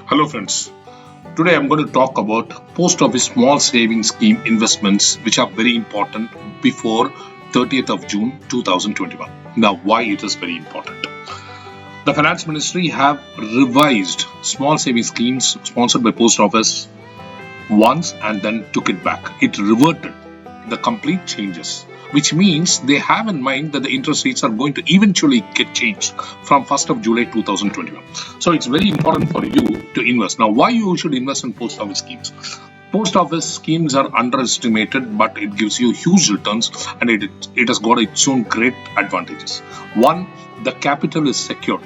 Hello friends, today I'm going to talk about post office small savings scheme investments which are very important before 30th of June 2021. Now why it is very important. The Finance Ministry have revised small savings schemes sponsored by post office once and then took it back. It reverted the complete changes, which means they have in mind that the interest rates are going to eventually get changed from 1st of July 2021. So it's very important for you to invest. Now, why you should invest in post office schemes? Post office schemes are underestimated, but it gives you huge returns and it has got its own great advantages. One, the capital is secured.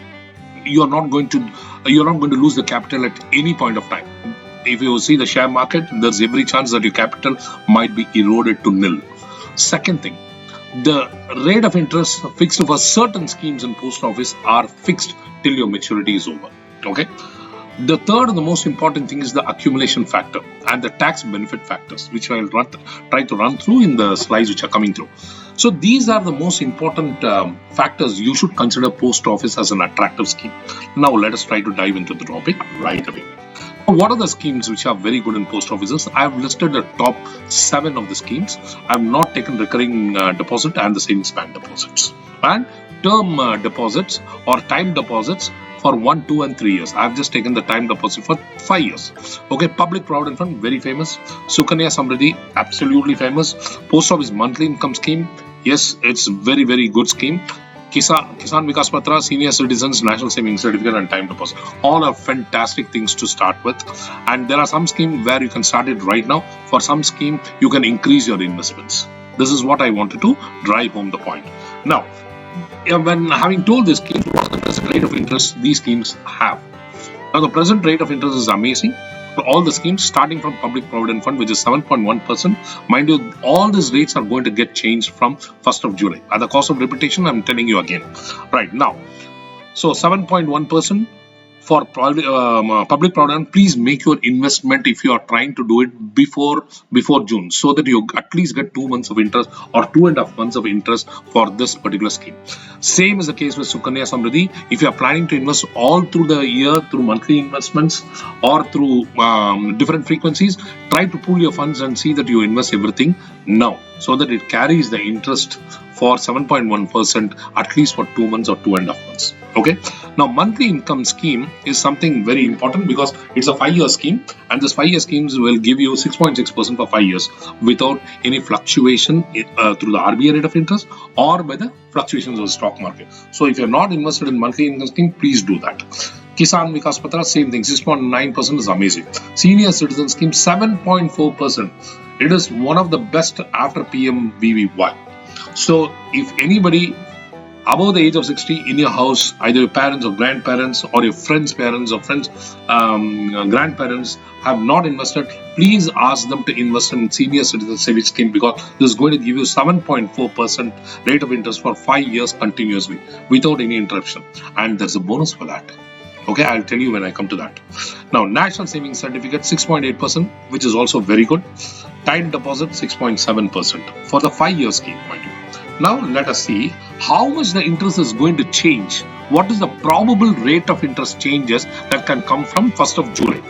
You're not going to lose the capital at any point of time. If you see the share market, there's every chance that your capital might be eroded to nil. Second thing, the rate of interest fixed for certain schemes in post office are fixed till your maturity is over. Okay. The third and the most important thing is the accumulation factor and the tax benefit factors, which I'll try to run through in the slides which are coming through. So these are the most important factors you should consider post office as an attractive scheme. Now let us try to dive into the topic right away. What are the schemes which are very good in post offices? I have listed the top 7 of the schemes. I have not taken recurring deposit and the savings bank deposits and term deposits or time deposits for 1, 2 and 3 years. I have just taken the time deposit for 5 years. Okay, public provident fund, very famous. Sukanya Samriddhi, absolutely famous. Post office monthly income scheme, yes, it's very, very good scheme. Kisan Vikas Patra, Senior Citizens, National Savings Certificate and Time Deposit. All are fantastic things to start with. And there are some schemes where you can start it right now. For some scheme, you can increase your investments. This is what I wanted to drive home the point. Now, when having told this scheme, what is the present rate of interest these schemes have? Now, the present rate of interest is amazing. For all the schemes, starting from Public Provident Fund, which is 7.1%. Mind you, all these rates are going to get changed from 1st of July. At the cost of repetition, I'm telling you again. Right now, so 7.1% for public provident. Please make your investment if you are trying to do it before June, so that you at least get 2 months of interest or 2.5 months of interest for this particular scheme. Same is the case with Sukanya Samriddhi. If you are planning to invest all through the year through monthly investments or through different frequencies, try to pool your funds and see that you invest everything now, so that it carries the interest for 7.1% at least for 2 months or 2.5 months. Okay. Now, monthly income scheme is something very important because it's a 5-year scheme, and this 5-year schemes will give you 6.6% for 5 years without any fluctuation through the RBI rate of interest or by the fluctuations of the stock market. So, if you're not invested in monthly income scheme, please do that. Kisan Vikas Patra, same thing, 6.9% is amazing. Senior Citizen Scheme, 7.4%. It is one of the best after PMVVY. So, if anybody above the age of 60 in your house, either your parents or grandparents or your friends' parents or friends' grandparents have not invested, please ask them to invest in Senior Citizen Savings Scheme, because this is going to give you 7.4% rate of interest for 5 years continuously without any interruption. And there's a bonus for that. Okay, I'll tell you when I come to that. Now, National Savings Certificate 6.8%, which is also very good. Time deposit 6.7% for the 5-year scheme, mind you. Now, let us see how much the interest is going to change. What is the probable rate of interest changes that can come from 1st of July?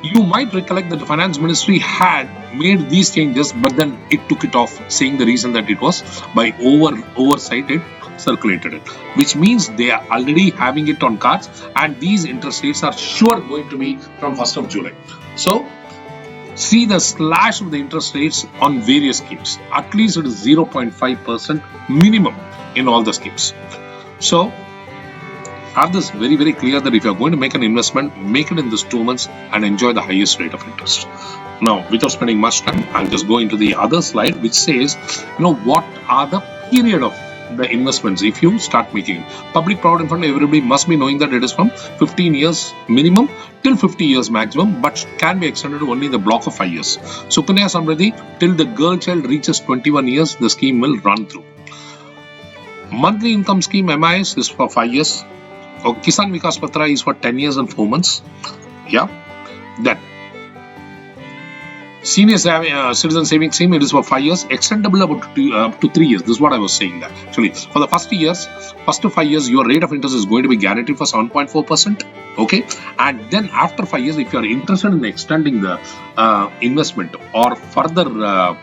You might recollect that the Finance Ministry had made these changes, but then it took it off, saying the reason that it was by oversight it circulated it, which means they are already having it on cards, and these interest rates are sure going to be from 1st of July. So, see the slash of the interest rates on various schemes. At least it is 0.5% minimum in all the schemes. So, have this very, very clear that if you are going to make an investment, make it in this 2 months and enjoy the highest rate of interest. Now, without spending much time, I'll just go into the other slide, which says, what are the period of the investments if you start making it. Public Provident Fund, everybody must be knowing that it is from 15 years minimum till 50 years maximum, but can be extended to only the block of 5 years. Sukanya Samriddhi, till the girl child reaches 21 years, the scheme will run through. Monthly income scheme MIS is for 5 years. Kisan Vikas Patra is for 10 years and 4 months. Yeah. Then Senior citizen savings scheme, it is for 5 years, extendable up to 3 years. This is what I was saying that actually for the first 5 years, your rate of interest is going to be guaranteed for 7.4%. Okay, and then after 5 years, if you are interested in extending the investment or further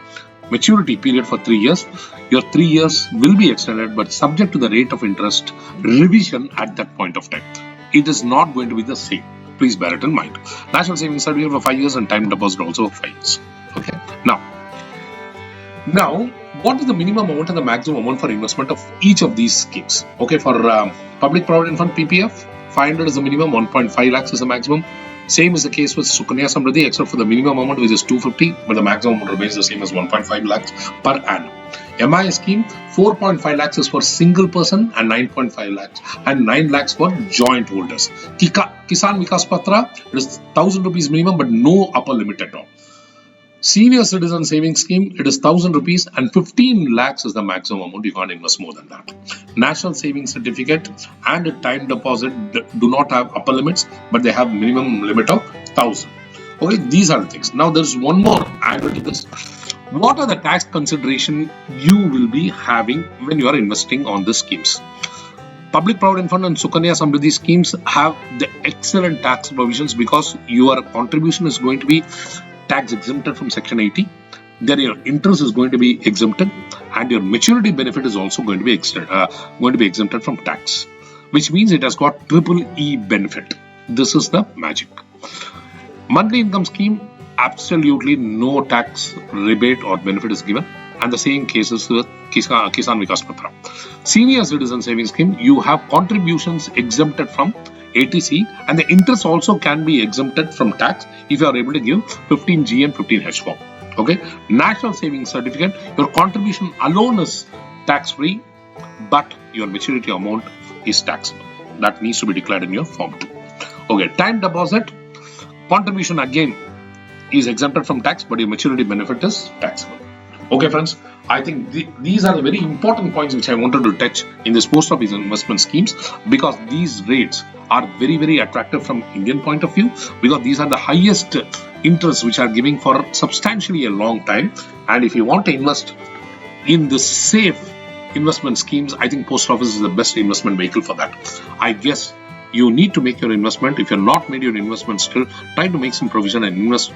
maturity period for 3 years, your 3 years will be extended, but subject to the rate of interest revision at that point of time. It is not going to be the same. Please bear it in mind. National savings certificate for 5 years and time deposit also for 5 years. Okay. Now, what is the minimum amount and the maximum amount for investment of each of these schemes? Okay, for Public Provident Fund PPF, 500 is the minimum, 1.5 lakhs is the maximum. Same is the case with Sukanya Samriddhi, except for the minimum amount, which is 250, but the maximum amount remains the same as 1.5 lakhs per annum. MI scheme, 4.5 lakhs is for single person and 9.5 lakhs and 9 lakhs for joint holders. Kisan Vikas Patra, it is 1000 rupees minimum, but no upper limit at all. Senior citizen savings scheme, it is 1000 rupees and 15 lakhs is the maximum amount. You can't invest more than that. National savings certificate and time deposit do not have upper limits, but they have minimum limit of 1000. Okay, these are the things. Now there's one more angle to this. What are the tax consideration you will be having when you are investing on the schemes? Public Provident Fund and Sukanya Samriddhi schemes have the excellent tax provisions because your contribution is going to be tax exempted from Section 80. Then your interest is going to be exempted, and your maturity benefit is also going to be exempted from tax, which means it has got triple E benefit. This is the magic. Monthly income scheme, absolutely no tax rebate or benefit is given, and the same cases with Kisan Vikas Patra. Senior citizen savings scheme, you have contributions exempted from ATC, and the interest also can be exempted from tax if you are able to give 15G and 15H form. Okay, national savings certificate, your contribution alone is tax free, but your maturity amount is taxable. That needs to be declared in your form 2. Okay, time deposit, contribution again is exempted from tax, but your maturity benefit is taxable. Okay, friends, I think these are the very important points which I wanted to touch in this post office investment schemes, because these rates are very, very attractive from Indian point of view, because these are the highest interests which are giving for substantially a long time. And if you want to invest in the safe investment schemes, I think post office is the best investment vehicle for that. I guess you need to make your investment. If you're not made your investment still, try to make some provision and invest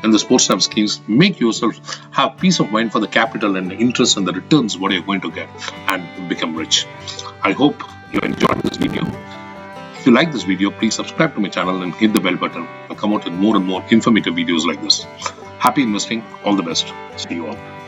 in the sports staff schemes. Make yourself have peace of mind for the capital and the interest and the returns what you're going to get, and become rich. I hope you enjoyed this video. If you like this video, please subscribe to my channel and hit the bell button. I'll come out with more and more informative videos like this. Happy investing. All the best. See you all.